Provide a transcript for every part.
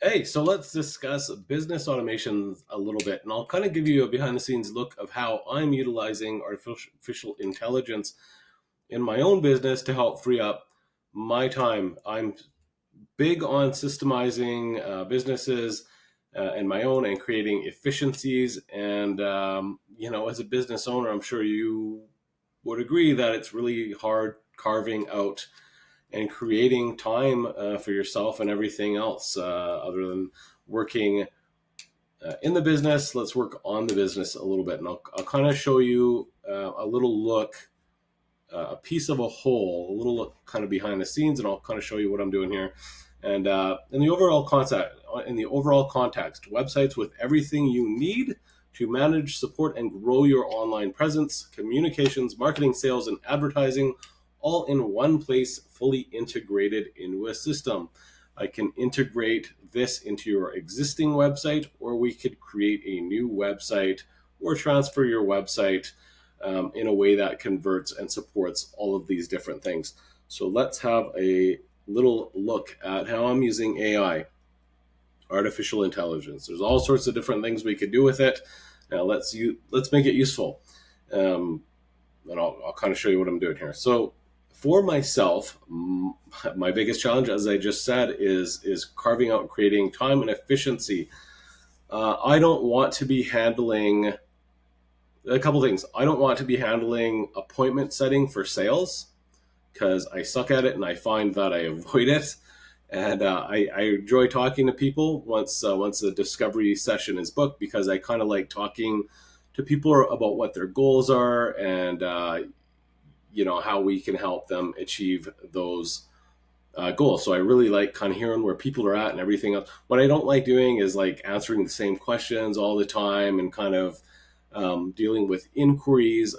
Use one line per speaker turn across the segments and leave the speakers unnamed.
Hey, so let's discuss business automations a little bit, and I'll kind of give you a behind the scenes look of how I'm utilizing artificial intelligence in my own business to help free up my time. I'm big on systemizing businesses and my own and creating efficiencies. And, as a business owner, I'm sure you would agree that it's really hard carving out and creating time for yourself and everything else other than working in the business. Let's work on the business a little bit, and I'll kind of show you a little look, a piece of a whole, a little look kind of behind the scenes, and I'll kind of show you what I'm doing here. And in the overall context, websites with everything you need to manage, support, and grow your online presence, communications, marketing, sales, and advertising, all in one place, fully integrated into a system. I can integrate this into your existing website, or we could create a new website or transfer your website in a way that converts and supports all of these different things. So let's have a little look at how I'm using AI, artificial intelligence. There's all sorts of different things we could do with it. Now let's make it useful, and I'll kind of show you what I'm doing here. So for myself, my biggest challenge, as I just said, is carving out and creating time and efficiency. I don't want to be handling a couple things. I don't want to be handling appointment setting for sales because I suck at it and I find that I avoid it. And I enjoy talking to people once the discovery session is booked, because I kind of like talking to people about what their goals are and how we can help them achieve those goals. So I really like kind of hearing where people are at and everything else. What I don't like doing is like answering the same questions all the time and kind of dealing with inquiries.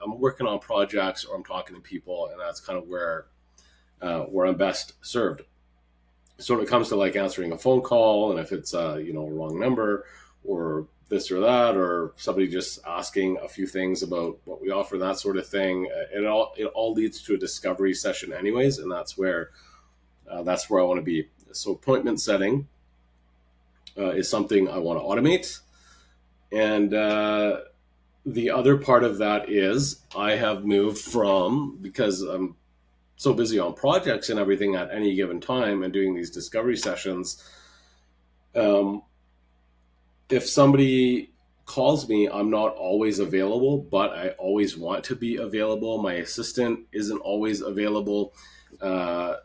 I'm working on projects or I'm talking to people, and that's kind of where I'm best served. So when it comes to like answering a phone call, and if it's a wrong number or this or that, or somebody just asking a few things about what we offer, that sort of thing, it all leads to a discovery session anyways, and that's where I want to be. So appointment setting is something I want to automate. And the other part of that is I have moved from, because I'm so busy on projects and everything at any given time and doing these discovery sessions, if somebody calls me, I'm not always available, but I always want to be available. My assistant isn't always available. On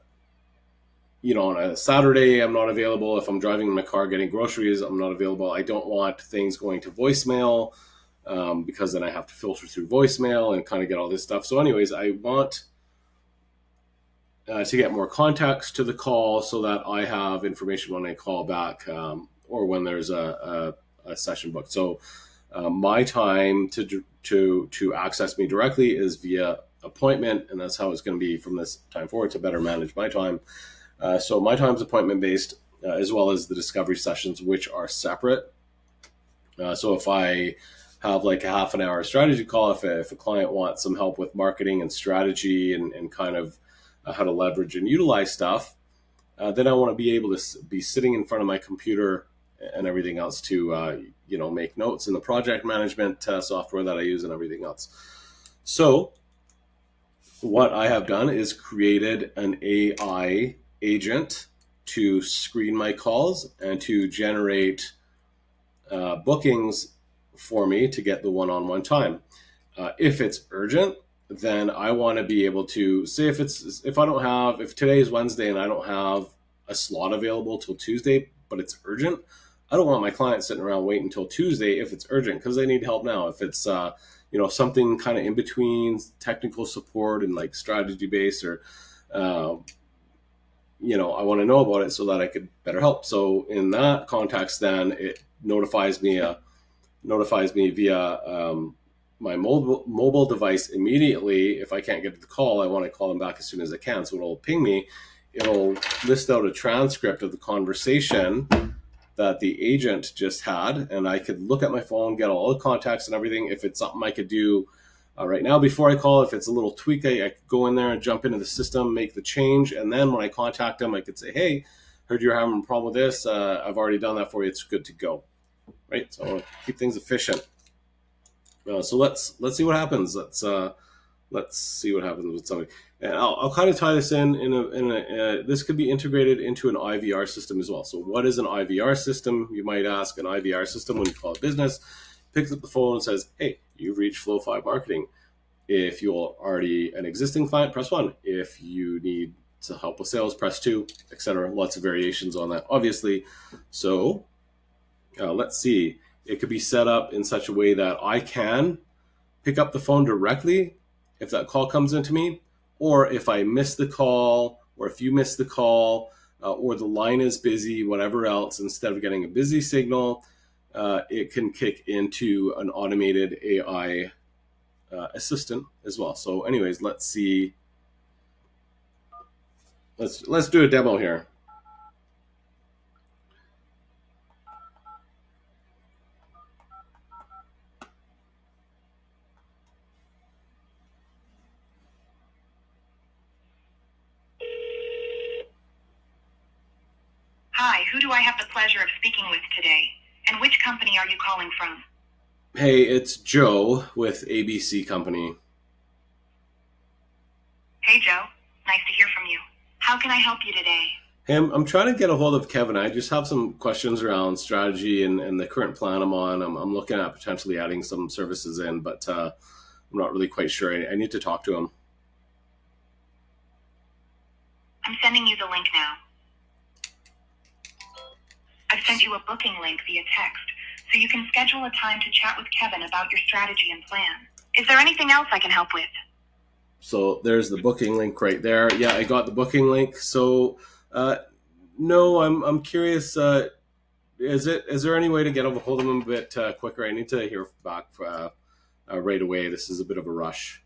a Saturday, I'm not available. If I'm driving in my car getting groceries, I'm not available. I don't want things going to voicemail because then I have to filter through voicemail and kind of get all this stuff. So anyways, I want to get more context to the call so that I have information when I call back or when there's a session booked. So my time to access me directly is via appointment, and that's how it's going to be from this time forward to better manage my time. So my time's appointment based, as well as the discovery sessions, which are separate. So if I have like a half an hour strategy call, if a client wants some help with marketing and strategy and kind of how to leverage and utilize stuff, then I want to be able to be sitting in front of my computer and everything else to make notes in the project management software that I use and everything else. So what I have done is created an AI agent to screen my calls and to generate bookings for me to get the one-on-one time. If it's urgent, then I want to be able to say if today is Wednesday and I don't have a slot available till Tuesday, but it's urgent, I don't want my client sitting around waiting until Tuesday if it's urgent, because they need help now. If it's something kind of in between technical support and like strategy based, or I want to know about it so that I could better help. So in that context, then it notifies me via my mobile device immediately. If I can't get to the call, I want to call them back as soon as I can. So it'll ping me. It'll list out a transcript of the conversation that the agent just had, and I could look at my phone, get all the contacts and everything. If it's something I could do right now before I call, if it's a little tweak, I could go in there and jump into the system, make the change, and then when I contact them, I could say, hey, heard you're having a problem with this. I've already done that for you. It's good to go, right? So I want to keep things efficient. So let's see what happens. Let's see what happens with somebody. And I'll kind of tie this in this could be integrated into an IVR system as well. So what is an IVR system? You might ask. An IVR system, when you call a business, picks up the phone and says, hey, you've reached Flow 5 Marketing. If you're already an existing client, press 1. If you need to help with sales, press 2, etc. Lots of variations on that, obviously. So let's see. It could be set up in such a way that I can pick up the phone directly if that call comes into me, or if I miss the call, or if you miss the call, or the line is busy, whatever else, instead of getting a busy signal, it can kick into an automated AI assistant as well. So anyways, let's see. Let's do a demo here.
Hi, who do I have the pleasure of speaking with today? And which company are you calling from?
Hey, it's Joe with ABC Company.
Hey, Joe. Nice to hear from you. How can I help you today?
Hey, I'm trying to get a hold of Kevin. I just have some questions around strategy and the current plan I'm on. I'm looking at potentially adding some services in, but I'm not really quite sure. I need to talk to him.
I'm sending you the link now. I've sent you a booking link via text, so you can schedule a time to chat with Kevin about your strategy and plan. Is there anything else I can help with?
So there's the booking link right there. Yeah, I got the booking link. So no, I'm curious. Is there any way to get a hold of him a bit quicker? I need to hear back right away. This is a bit of a rush.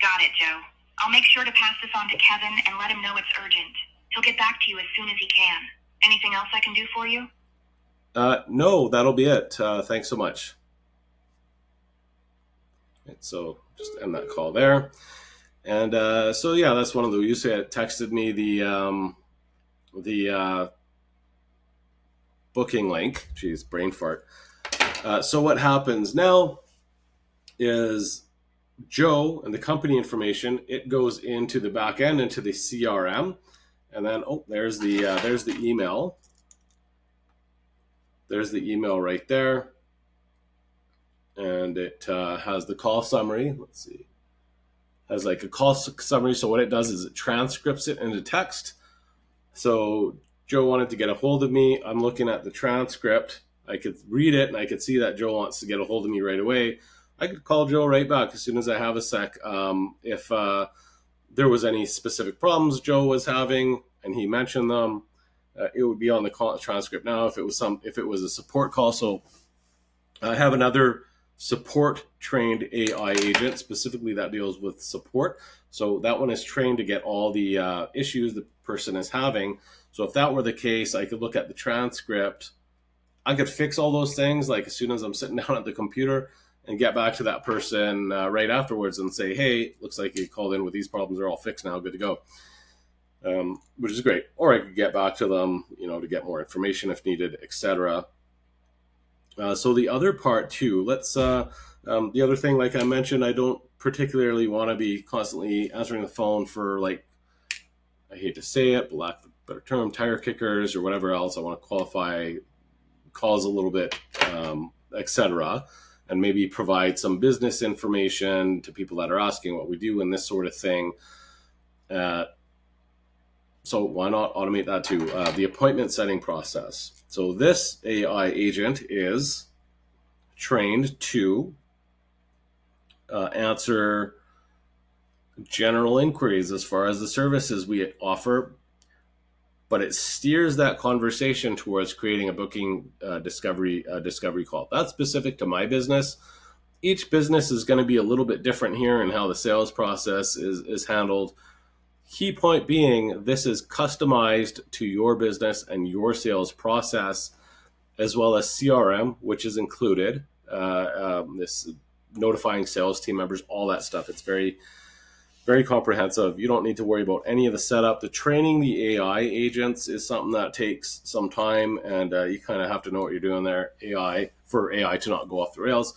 Got it, Joe. I'll make sure to pass this on to Kevin and let him know it's urgent. He'll get back to you as soon as he can. Anything else I can do for you?
No, that'll be it. Thanks so much. Right, so just end that call there. And so yeah, that's one of the you said texted me the booking link. Geez, brain fart. So what happens now is Joe and the company information, it goes into the back end, into the CRM, and then there's the email. There's the email right there, and it has the call summary. Let's see, has like a call summary. So what it does is it transcripts it into text. So Joe wanted to get a hold of me. I'm looking at the transcript. I could read it and I could see that Joe wants to get a hold of me right away. I could call Joe right back as soon as I have a sec. If there was any specific problems Joe was having and he mentioned them, it would be on the call transcript now. If it was a support call, so I have another support trained AI agent specifically that deals with support. So that one is trained to get all the issues the person is having. So if that were the case, I could look at the transcript. I could fix all those things like as soon as I'm sitting down at the computer and get back to that person right afterwards and say, hey, looks like you called in with these problems. They're all fixed now. Good to go. Which is great. Or I could get back to them, to get more information if needed, etc. So the other part too, the other thing, like I mentioned, I don't particularly want to be constantly answering the phone for I hate to say it, but lack of a better term, tire kickers or whatever else. I want to qualify calls a little bit, etc. And maybe provide some business information to people that are asking what we do and this sort of thing. So why not automate that too? The appointment setting process. So this AI agent is trained to answer general inquiries as far as the services we offer, but it steers that conversation towards creating a booking discovery call. That's specific to my business. Each business is going to be a little bit different here in how the sales process is handled. Key point being, this is customized to your business and your sales process, as well as CRM, which is included, this notifying sales team members, all that stuff. It's very very comprehensive. You don't need to worry about any of the setup. The training the AI agents is something that takes some time, and you kind of have to know what you're doing there. AI to not go off the rails.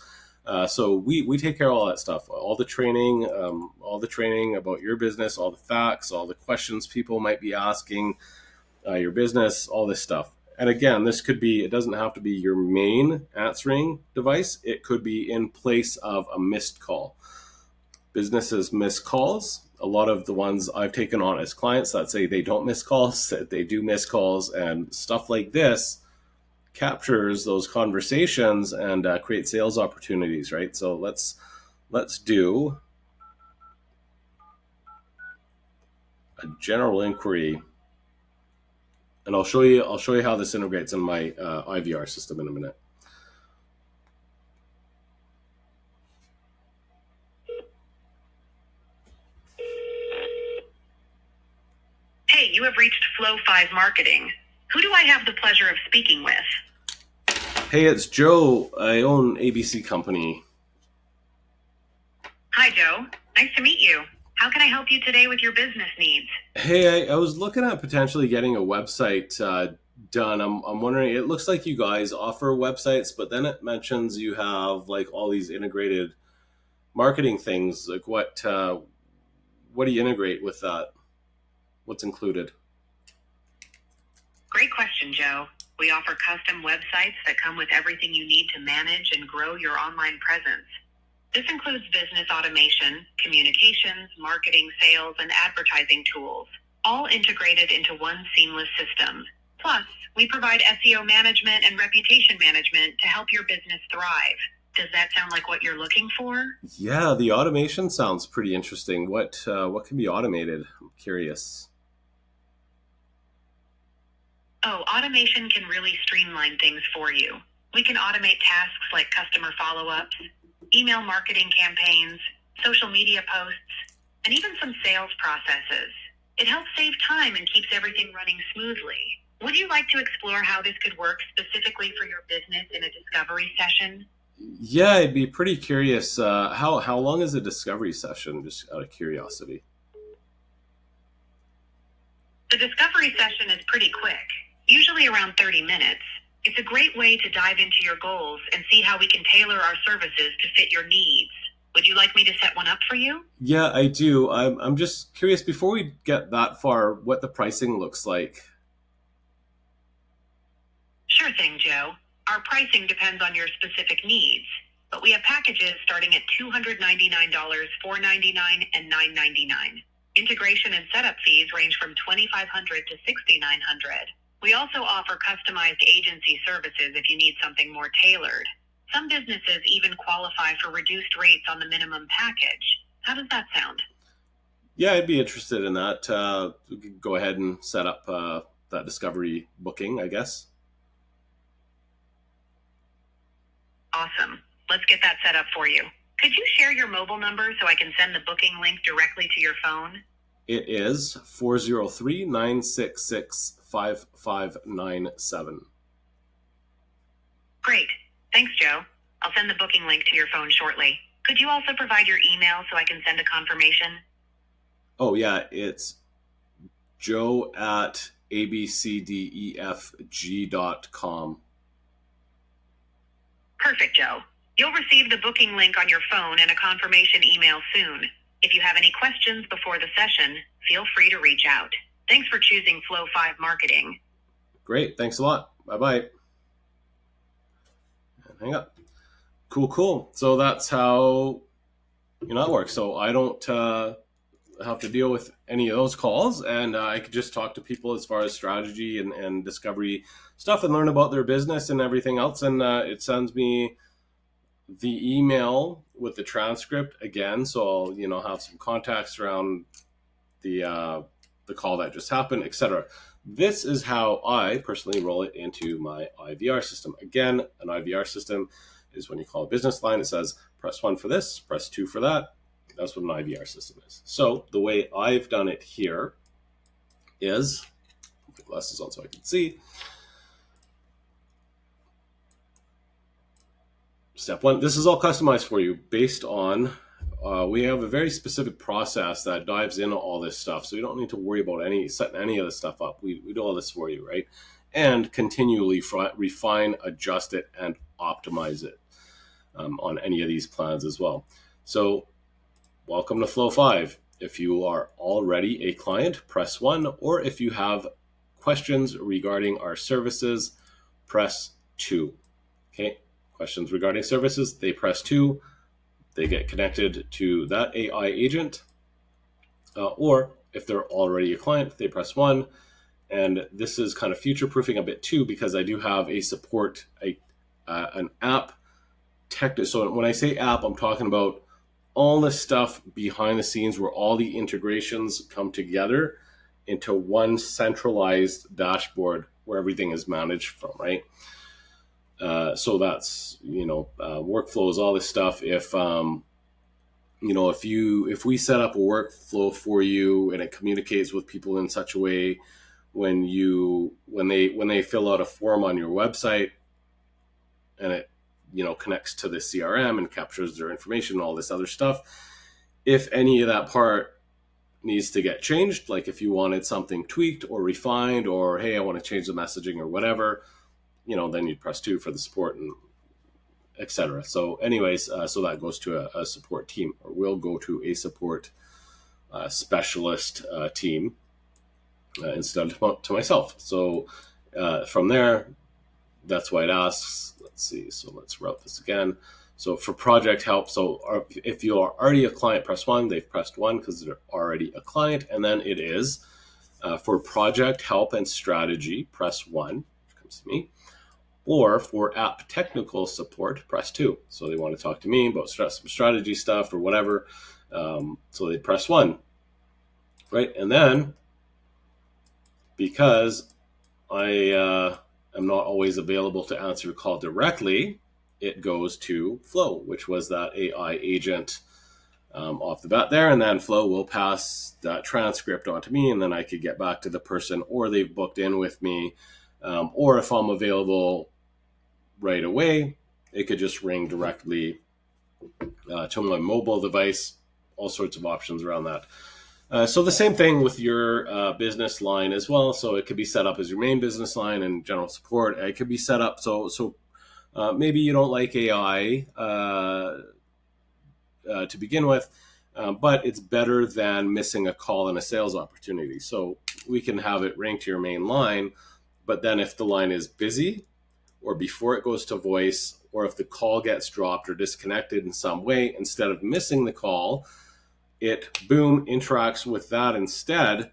So we take care of all that stuff, all the training about your business, all the facts, all the questions people might be asking, your business, all this stuff. And again, it doesn't have to be your main answering device. It could be in place of a missed call. Businesses miss calls. A lot of the ones I've taken on as clients that say they don't miss calls, that they do miss calls, and stuff like this captures those conversations and create sales opportunities, right? So let's do a general inquiry, and I'll show you how this integrates in my IVR system in a minute.
Hey, you have reached Flow 5 Marketing. Who do I have the pleasure of speaking with?
Hey, it's Joe. I own ABC Company.
Hi, Joe. Nice to meet you. How can I help you today with your business needs?
Hey, I was looking at potentially getting a website done. I'm wondering, it looks like you guys offer websites, but then it mentions you have like all these integrated marketing things. Like what do you integrate with that? What's included?
Great question, Joe. We offer custom websites that come with everything you need to manage and grow your online presence. This includes business automation, communications, marketing, sales, and advertising tools, all integrated into one seamless system. Plus, we provide SEO management and reputation management to help your business thrive. Does that sound like what you're looking for?
Yeah, the automation sounds pretty interesting. What can be automated? I'm curious.
Oh, automation can really streamline things for you. We can automate tasks like customer follow-ups, email marketing campaigns, social media posts, and even some sales processes. It helps save time and keeps everything running smoothly. Would you like to explore how this could work specifically for your business in a discovery session?
Yeah, I'd be pretty curious. How long is a discovery session? Just out of curiosity.
The discovery session is pretty quick, usually around 30 minutes. It's a great way to dive into your goals and see how we can tailor our services to fit your needs. Would you like me to set one up for you?
Yeah, I do. I'm just curious, before we get that far, what the pricing looks like.
Sure thing, Joe. Our pricing depends on your specific needs, but we have packages starting at $299, $499, and $999. Integration and setup fees range from $2,500 to $6,900. We also offer customized agency services if you need something more tailored. Some businesses even qualify for reduced rates on the minimum package. How does that sound?
Yeah, I'd be interested in that. We could go ahead and set up that discovery booking, I guess.
Awesome. Let's get that set up for you. Could you share your mobile number so I can send the booking link directly to your phone?
It is 403-966-5597.
Great. Thanks, Joe. I'll send the booking link to your phone shortly. Could you also provide your email so I can send a confirmation?
Oh, yeah, it's joe at abcdefg.com.
Perfect, Joe. You'll receive the booking link on your phone and a confirmation email soon. If you have any questions before the session, feel free to reach out. Thanks for choosing Flow 5 Marketing.
Great. Thanks a lot. Bye-bye. And hang up. Cool. So that's how that works. So I don't have to deal with any of those calls, and I could just talk to people as far as strategy and discovery stuff and learn about their business and everything else. And it sends me the email with the transcript again, so I'll have some context around the call that just happened, etc. This is how I personally roll it into my IVR system. Again, an IVR system is when you call a business line, it says press 1 for this, press 2 for that. That's what an IVR system is. So the way I've done it here is, put the glasses on so I can see. Step 1, this is all customized for you based on we have a very specific process that dives into all this stuff. So you don't need to worry about setting any of this stuff up. We do all this for you, right? And continually refine, adjust it, and optimize it on any of these plans as well. So welcome to Flow 5. If you are already a client, press 1, or if you have questions regarding our services, press 2. Okay, questions regarding services, they press 2. They get connected to that AI agent, or if they're already a client, they press 1. And this is kind of future-proofing a bit too, because I do have a support, an app tech. So when I say app, I'm talking about all the stuff behind the scenes where all the integrations come together into one centralized dashboard where everything is managed from, right? So that's, workflows, all this stuff. If we set up a workflow for you and it communicates with people in such a way when they fill out a form on your website and it connects to the CRM and captures their information and all this other stuff, if any of that part needs to get changed, like if you wanted something tweaked or refined, or hey, I want to change the messaging or whatever, then you'd press 2 for the support and etc. So anyways, so that goes to a support team, or will go to a support specialist team instead of to myself. So from there, that's why it asks. Let's see. So let's route this again. So for project help, so if you are already a client, press 1. They've pressed 1 because they're already a client. And then it is for project help and strategy, press 1, which comes to me. Or for app technical support, press 2. So they want to talk to me about some strategy stuff or whatever. So they press 1, right? And then because I am not always available to answer a call directly, it goes to Flow, which was that AI agent off the bat there. And then Flow will pass that transcript on to me, and then I could get back to the person, or they've booked in with me. Or if I'm available right away, it could just ring directly to my mobile device. All sorts of options around that. So the same thing with your business line as well. So it could be set up as your main business line and general support. It could be set up so maybe you don't like AI to begin with, but it's better than missing a call and a sales opportunity. So we can have it ring to your main line, but then if the line is busy, or before it goes to voice, or if the call gets dropped or disconnected in some way, instead of missing the call, it interacts with that instead,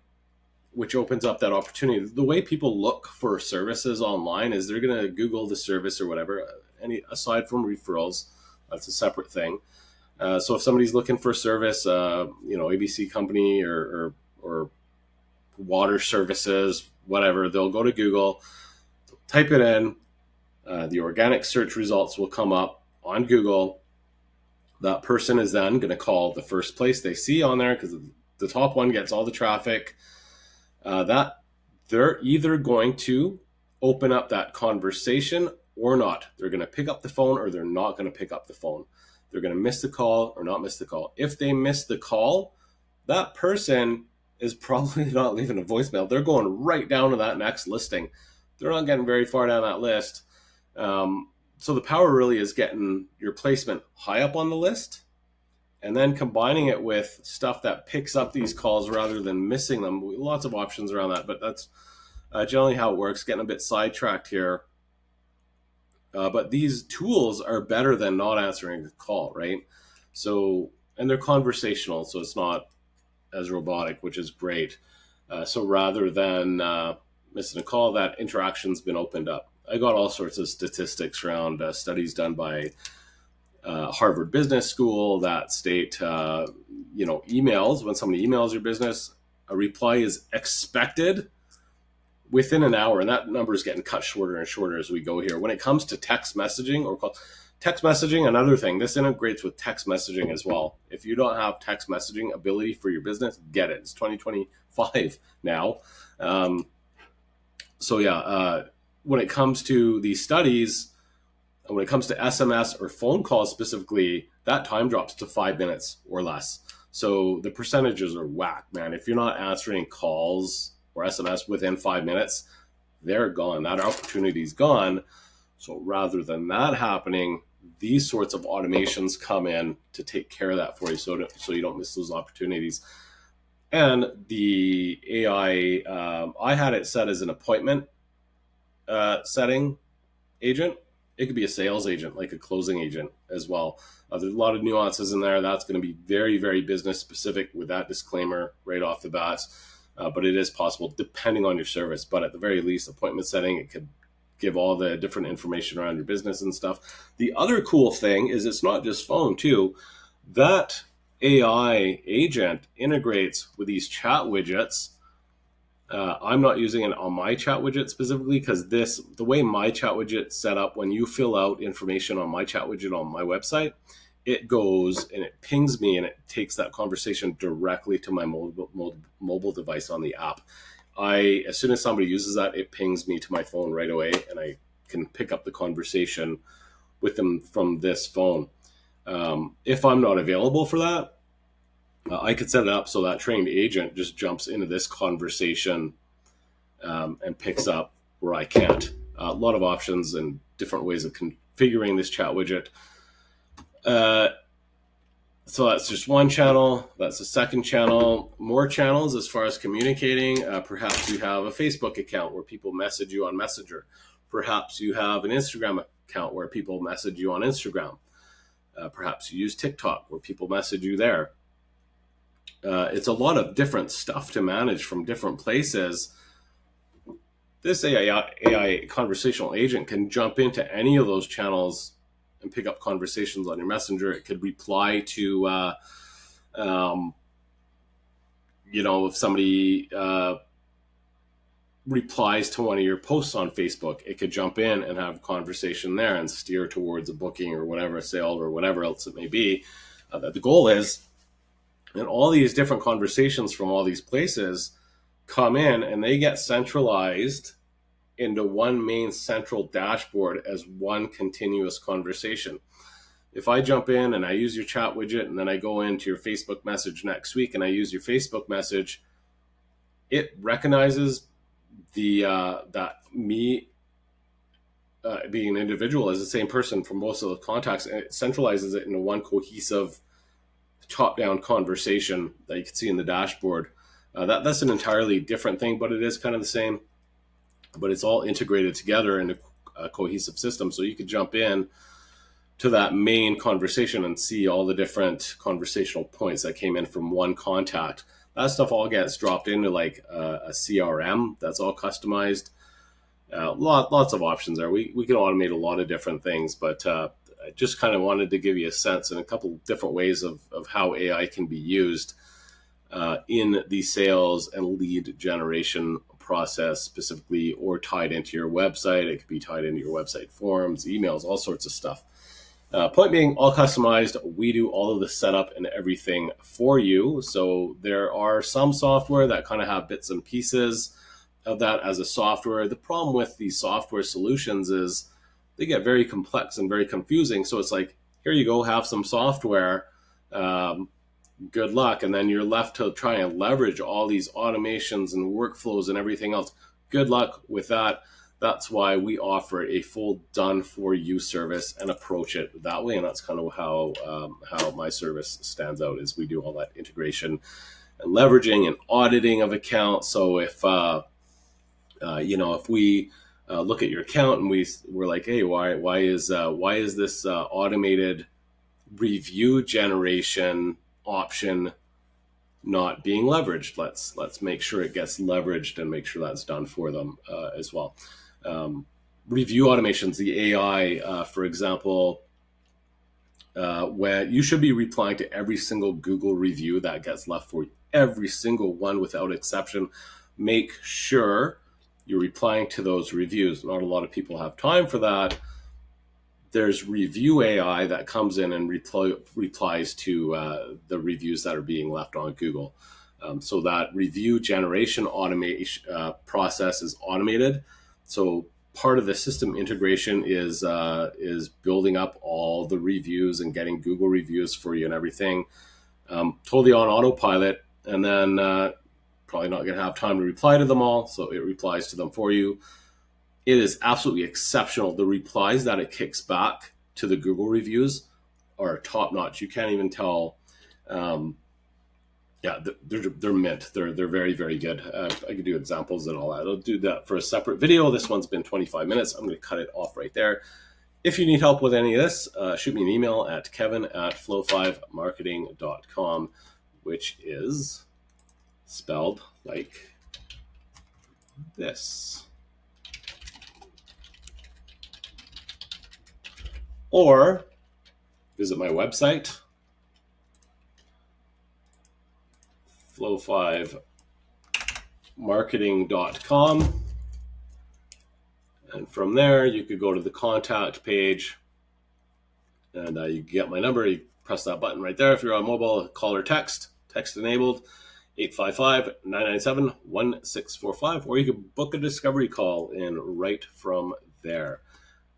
which opens up that opportunity. The way people look for services online is they're going to Google the service or whatever. Aside from referrals, that's a separate thing. So if somebody's looking for a service, ABC company or water services, whatever, they'll go to Google, type it in. The organic search results will come up on Google. That person is then going to call the first place they see on there, because the top one gets all the traffic. That they're either going to open up that conversation or not. They're going to pick up the phone, or they're not going to pick up the phone. They're going to miss the call or not miss the call. If they miss the call, that person is probably not leaving a voicemail. They're going right down to that next listing. They're not getting very far down that list. So the power really is getting your placement high up on the list, and then combining it with stuff that picks up these calls rather than missing them. Lots of options around that, but that's generally how it works. Getting a bit sidetracked here. But these tools are better than not answering the call, right? So, and they're conversational, so it's not as robotic, which is great. So rather than missing a call, that interaction's been opened up. I got all sorts of statistics around studies done by Harvard Business School that state, emails, when somebody emails your business, a reply is expected within an hour, and that number is getting cut shorter and shorter as we go here. When it comes to text messaging or text messaging, another thing, this integrates with text messaging as well. If you don't have text messaging ability for your business, get it. It's 2025 now. When it comes to these studies, When it comes to SMS or phone calls specifically, that time drops to 5 minutes or less. So the percentages are whack, man. If you're not answering calls or SMS within 5 minutes, they're gone. That opportunity's gone. So rather than that happening, these sorts of automations come in to take care of that for you, so you don't miss those opportunities. And the AI, I had it set as an appointment setting agent. It could be a sales agent, like a closing agent as well. There's a lot of nuances in there. That's going to be very, very business specific with that disclaimer right off the bat. But it is possible depending on your service. But at the very least, appointment setting, it could give all the different information around your business and stuff. The other cool thing is it's not just phone too. That AI agent integrates with these chat widgets. I'm not using it on my chat widget specifically because the way my chat widget set up, when you fill out information on my chat widget on my website, it goes and it pings me and it takes that conversation directly to my mobile device on the app. As soon as somebody uses that, it pings me to my phone right away, and I can pick up the conversation with them from this phone. If I'm not available for that, I could set it up so that trained agent just jumps into this conversation and picks up where I can't. A lot of options and different ways of configuring this chat widget. So that's just one channel. That's the second channel. More channels as far as communicating. Perhaps you have a Facebook account where people message you on Messenger. Perhaps you have an Instagram account where people message you on Instagram. Perhaps you use TikTok where people message you there. It's a lot of different stuff to manage from different places. This AI conversational agent can jump into any of those channels and pick up conversations on your Messenger. It could reply to, if somebody replies to one of your posts on Facebook, it could jump in and have a conversation there and steer towards a booking or whatever, a sale or whatever else it may be. The goal is, and all these different conversations from all these places come in and they get centralized into one main central dashboard as one continuous conversation. If I jump in and I use your chat widget and then I go into your Facebook message next week and I use your Facebook message, it recognizes that me being an individual as the same person from most of the contacts, and it centralizes it into one cohesive top-down conversation that you can see in the dashboard. That's an entirely different thing, but it is kind of the same. But it's all integrated together in a cohesive system. So you could jump in to that main conversation and see all the different conversational points that came in from one contact. That stuff all gets dropped into like a CRM that's all customized. Lots of options there. We can automate a lot of different things, but I just kind of wanted to give you a sense in a couple different ways of how AI can be used in the sales and lead generation process specifically, or tied into your website. It could be tied into your website forms, emails, all sorts of stuff. Point being, all customized. We do all of the setup and everything for you. So there are some software that kind of have bits and pieces of that as a software. The problem with these software solutions is they get very complex and very confusing. So it's like, here you go, have some software. Good luck. And then you're left to try and leverage all these automations and workflows and everything else. Good luck with that. That's why we offer a full done for you service and approach it that way. And that's kind of how my service stands out, is we do all that integration and leveraging and auditing of accounts. So if we look at your account and we're like, hey, why is this automated review generation option not being leveraged? Let's make sure it gets leveraged and make sure that's done for them as well. Review automations, the AI, for example, where you should be replying to every single Google review that gets left for you, every single one without exception. Make sure you're replying to those reviews. Not a lot of people have time for that. There's review AI that comes in and replies to the reviews that are being left on Google. So that review generation automation process is automated. So part of the system integration is building up all the reviews and getting Google reviews for you and everything, totally on autopilot, and then probably not going to have time to reply to them all, so it replies to them for you. It is absolutely exceptional. The replies that it kicks back to the Google reviews are top notch. You can't even tell. Yeah, they're mint. They're very, very good. I could do examples and all that. I'll do that for a separate video. This one's been 25 minutes. I'm going to cut it off right there. If you need help with any of this, shoot me an email at kevin@flow5marketing.com, which is spelled like this. Or visit my website, flow5marketing.com. And from there, you could go to the contact page, and you get my number. You press that button right there. If you're on mobile, call or text enabled, 855-997-1645, or you can book a discovery call in right from there.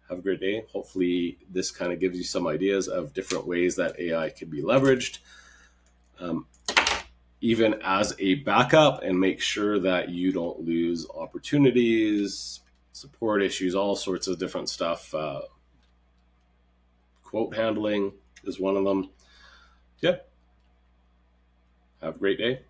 Have a great day. Hopefully this kind of gives you some ideas of different ways that AI can be leveraged, even as a backup, and make sure that you don't lose opportunities, support issues, all sorts of different stuff. Quote handling is one of them. Yeah. Have a great day.